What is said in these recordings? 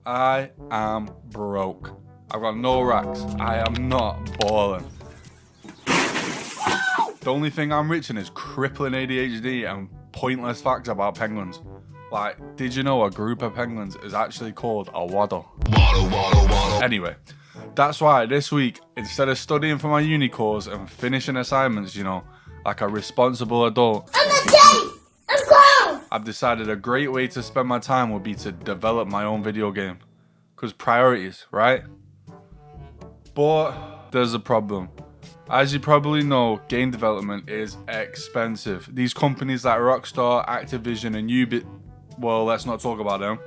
I am broke. I've got no racks. I am not balling. The only thing I'm rich in is crippling ADHD and pointless facts about penguins. Like, did you know a group of penguins is actually called a waddle? Anyway, that's why this week, instead of studying for my uni course and finishing assignments, like a responsible adult, I've decided a great way to spend my time would be to develop my own video game. Because priorities, right? But there's a problem. As you probably know, game development is expensive. These companies like Rockstar, Activision and Ubisoft, well, let's not talk about them,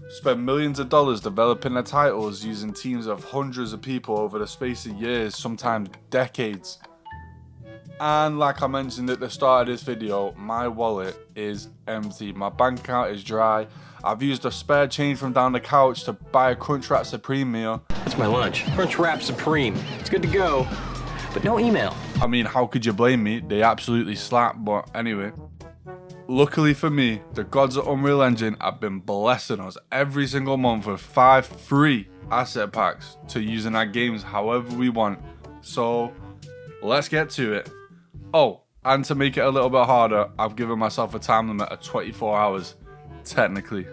spend millions of dollars developing their titles using teams of hundreds of people over the space of years, sometimes decades. And like I mentioned at the start of this video, my wallet is empty. My bank account is dry. I've used a spare change from down the couch to buy a Crunchwrap Supreme meal. That's my lunch. Crunchwrap Supreme. It's good to go, but no email. I mean, how could you blame me? They absolutely slap, but anyway. Luckily for me, the gods of Unreal Engine have been blessing us every single month with 5 free asset packs to use in our games however we want. So, let's get to it. Oh, and to make it a little bit harder, I've given myself a time limit of 24 hours, technically.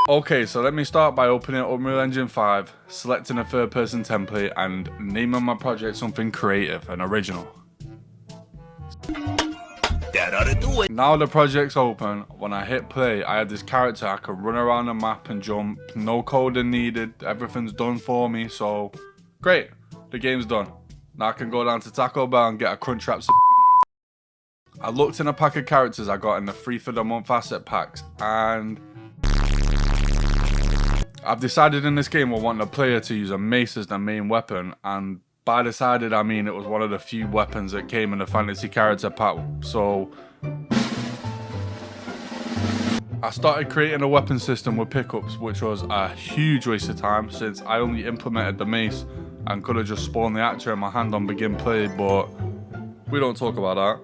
Okay, so let me start by opening Unreal Engine 5, selecting a third person template and naming my project something creative and original. Now the project's open, when I hit play, I had this character I could run around the map and jump, no coding needed, everything's done for me, so great, the game's done. Now I can go down to Taco Bell and get a Crunchwrap. I looked in a pack of characters I got in the free for the month asset packs, and I've decided in this game I want the player to use a mace as their main weapon, and by decided I mean it was one of the few weapons that came in the fantasy character pack, so I started creating a weapon system with pickups, which was a huge waste of time since I only implemented the mace and could have just spawned the actor in my hand on begin play, but we don't talk about that.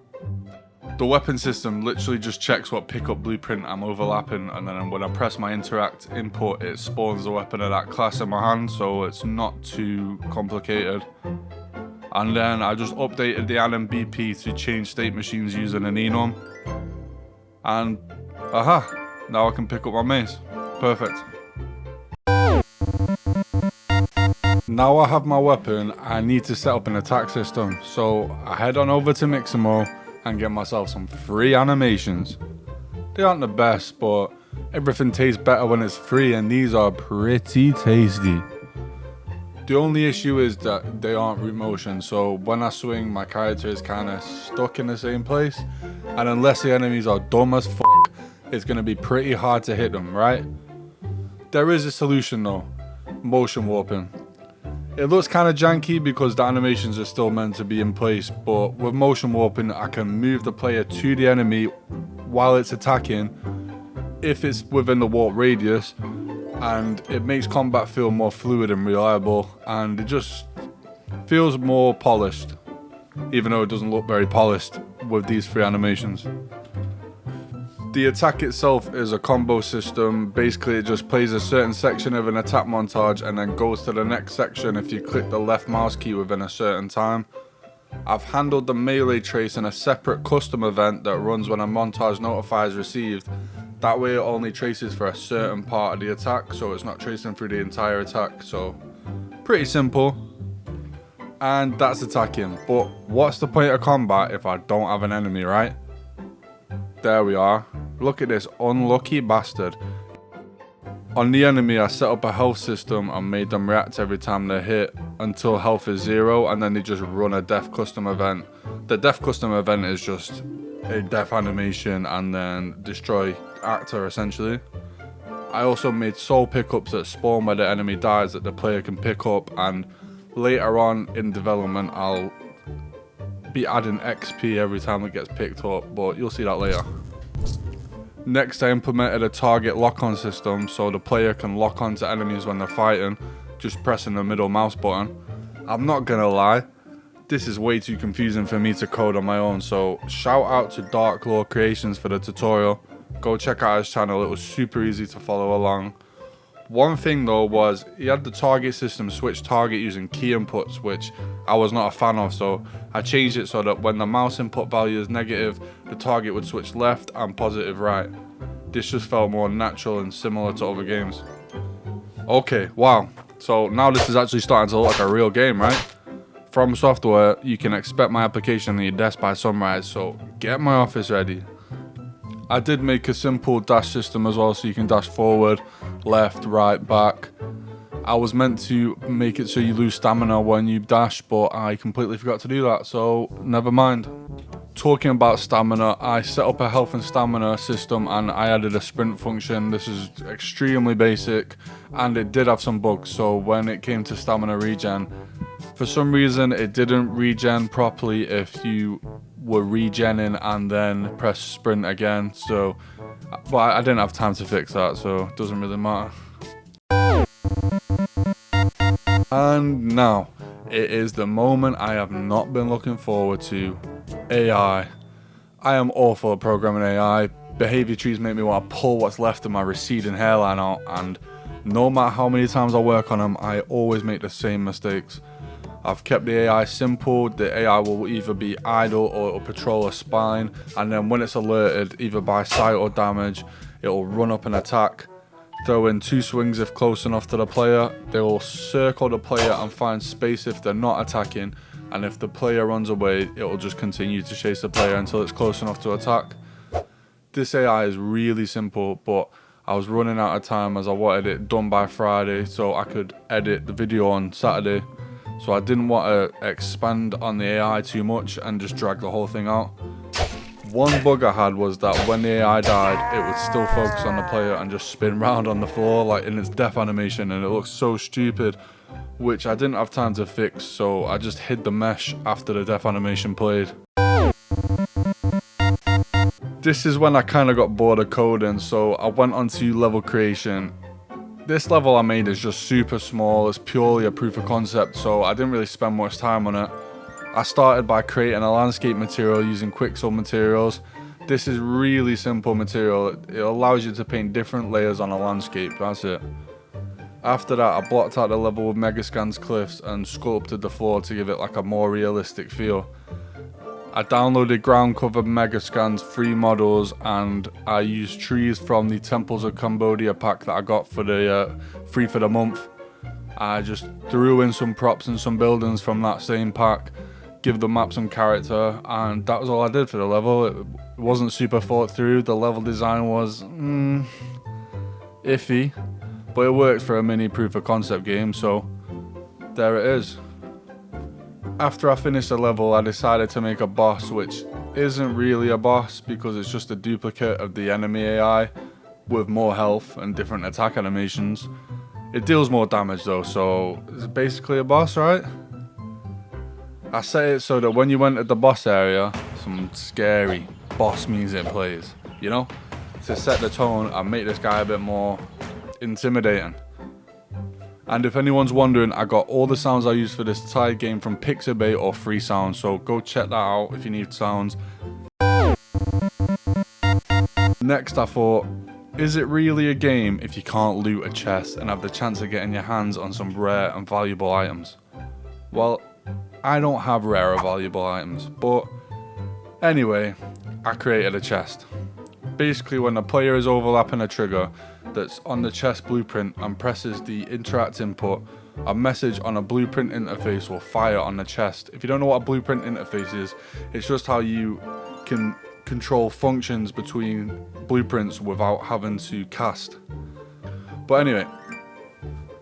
The weapon system literally just checks what pickup blueprint I'm overlapping, and then when I press my interact input, it spawns the weapon of that class in my hand, so it's not too complicated. And then I just updated the Anim BP to change state machines using an enum. And aha, now I can pick up my mace. Perfect. Now I have my weapon, I need to set up an attack system, so I head on over to Mixamo and get myself some free animations. They aren't the best, but everything tastes better when it's free, and these are pretty tasty. The only issue is that they aren't root motion, so when I swing, my character is kind of stuck in the same place, and unless the enemies are dumb as fuck, it's going to be pretty hard to hit them, right? There is a solution though, motion warping. It looks kind of janky because the animations are still meant to be in place, but with motion warping I can move the player to the enemy while it's attacking if it's within the warp radius, and it makes combat feel more fluid and reliable, and it just feels more polished, even though it doesn't look very polished with these 3 animations. The attack itself is a combo system. Basically it just plays a certain section of an attack montage and then goes to the next section if you click the left mouse key within a certain time. I've handled the melee trace in a separate custom event that runs when a montage notifier is received. That way it only traces for a certain part of the attack, so it's not tracing through the entire attack, so pretty simple. And that's attacking, but what's the point of combat if I don't have an enemy, right? There we are. Look at this unlucky bastard. On the enemy I set up a health system and made them react every time they hit until health is 0, and then they just run a death custom event. The death custom event is just a death animation and then destroy actor essentially. I also made soul pickups that spawn where the enemy dies that the player can pick up, and later on in development I'll be adding XP every time it gets picked up, but you'll see that later. Next, I implemented a target lock-on system so the player can lock onto enemies when they're fighting, just pressing the middle mouse button. I'm not gonna lie, this is way too confusing for me to code on my own, so shout out to Dark Law Creations for the tutorial. Go check out his channel, it was super easy to follow along. One thing though was, he had the target system switch target using key inputs, which I was not a fan of, so I changed it so that when the mouse input value is negative, the target would switch left and positive right. This just felt more natural and similar to other games. Okay, wow, so now this is actually starting to look like a real game, right? From Software, you can expect my application on your desk by sunrise, so get my office ready. I did make a simple dash system as well, so you can dash forward, left, right, back. I was meant to make it so you lose stamina when you dash, but I completely forgot to do that, so never mind. Talking about stamina, I set up a health and stamina system and I added a sprint function. This is extremely basic and it did have some bugs, so when it came to stamina regen, for some reason it didn't regen properly if you were regenning and then press sprint again, so but I didn't have time to fix that, so it doesn't really matter. And now it is the moment I have not been looking forward to. AI. I am awful at programming AI. Behavior trees make me want to pull what's left of my receding hairline out, and no matter how many times I work on them, I always make the same mistakes. I've kept the AI simple. The AI will either be idle or it'll patrol a spine, and then when it's alerted, either by sight or damage, it'll run up and attack. Throw in 2 swings if close enough to the player. They will circle the player and find space if they're not attacking, and if the player runs away, it will just continue to chase the player until it's close enough to attack. This AI is really simple, but I was running out of time as I wanted it done by Friday so I could edit the video on Saturday. So I didn't want to expand on the AI too much and just drag the whole thing out. One bug I had was that when the AI died, it would still focus on the player and just spin round on the floor like in its death animation, and it looks so stupid, which I didn't have time to fix, so I just hid the mesh after the death animation played. This is when I kind of got bored of coding, so I went on to level creation. This level I made is just super small, it's purely a proof of concept, so I didn't really spend much time on it. I started by creating a landscape material using Quixel materials. This is really simple material, it allows you to paint different layers on a landscape, that's it. After that, I blocked out the level with Megascan's cliffs and sculpted the floor to give it like a more realistic feel. I downloaded ground cover Megascan's free models, and I used trees from the Temples of Cambodia pack that I got for the free for the month. I just threw in some props and some buildings from that same pack, give the map some character, and that was all I did for the level. It wasn't super thought through, the level design was iffy, but it worked for a mini proof of concept game, so there it is. After I finished the level, I decided to make a boss, which isn't really a boss because it's just a duplicate of the enemy AI with more health and different attack animations. It deals more damage though, so it's basically a boss, right? I set it so that when you enter the boss area, some scary boss music plays, you know? To set the tone and make this guy a bit more intimidating. And if anyone's wondering, I got all the sounds I used for this entire game from Pixabay or Free Sounds, so go check that out if you need sounds. Next I thought, is it really a game if you can't loot a chest and have the chance of getting your hands on some rare and valuable items? Well, I don't have rare or valuable items, but anyway, I created a chest. Basically, when the player is overlapping a trigger that's on the chest blueprint and presses the interact input, a message on a blueprint interface will fire on the chest. If you don't know what a blueprint interface is, it's just how you can control functions between blueprints without having to cast. But anyway,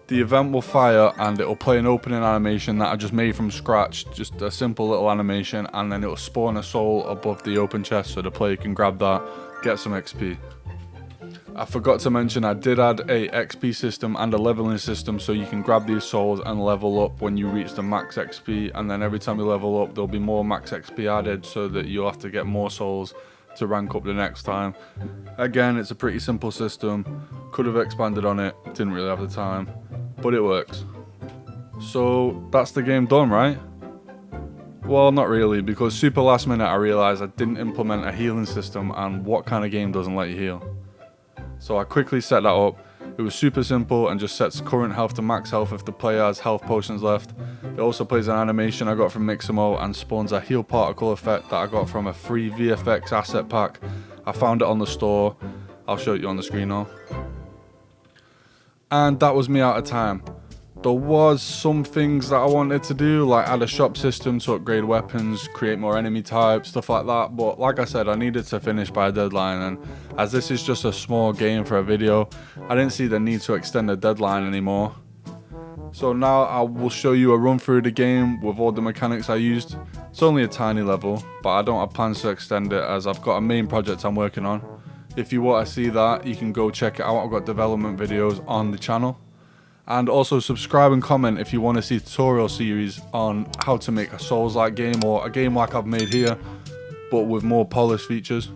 the event will fire and it will play an opening animation that I just made from scratch, just a simple little animation, and then it will spawn a soul above the open chest so the player can grab that, get some XP. I forgot to mention I did add a XP system and a leveling system so you can grab these souls and level up when you reach the max XP, and then every time you level up there'll be more max XP added so that you'll have to get more souls to rank up the next time. Again, it's a pretty simple system. Could have expanded on it, didn't really have the time, but it works. So that's the game done, right? Well, not really, because super last minute I realised I didn't implement a healing system, and what kind of game doesn't let you heal? So I quickly set that up. It was super simple and just sets current health to max health if the player has health potions left. It also plays an animation I got from Mixamo and spawns a heal particle effect that I got from a free VFX asset pack. I found it on the store. I'll show it you on the screen now. And that was me out of time. There was some things that I wanted to do, like add a shop system to upgrade weapons, create more enemy types, stuff like that, but like I said, I needed to finish by a deadline, and as this is just a small game for a video, I didn't see the need to extend the deadline anymore. So now I will show you a run through the game with all the mechanics I used. It's only a tiny level, but I don't have plans to extend it as I've got a main project I'm working on. If you want to see that, you can go check it out. I've got development videos on the channel. And also subscribe and comment if you want to see a tutorial series on how to make a Souls-like game, or a game like I've made here, but with more polished features.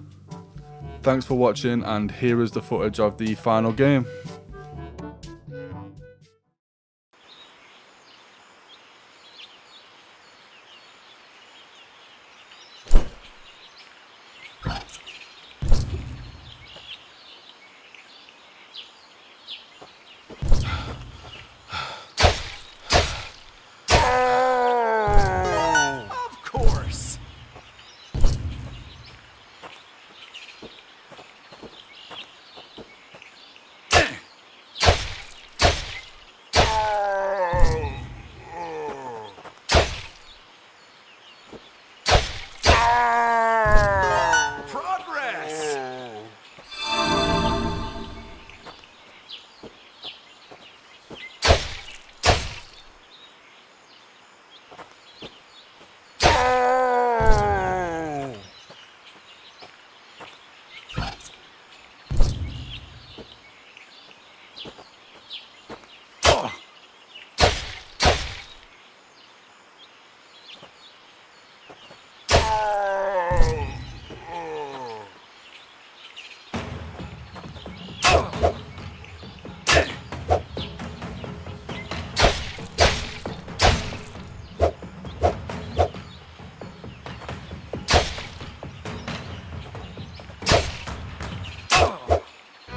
Thanks for watching, and here is the footage of the final game.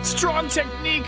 Strong technique.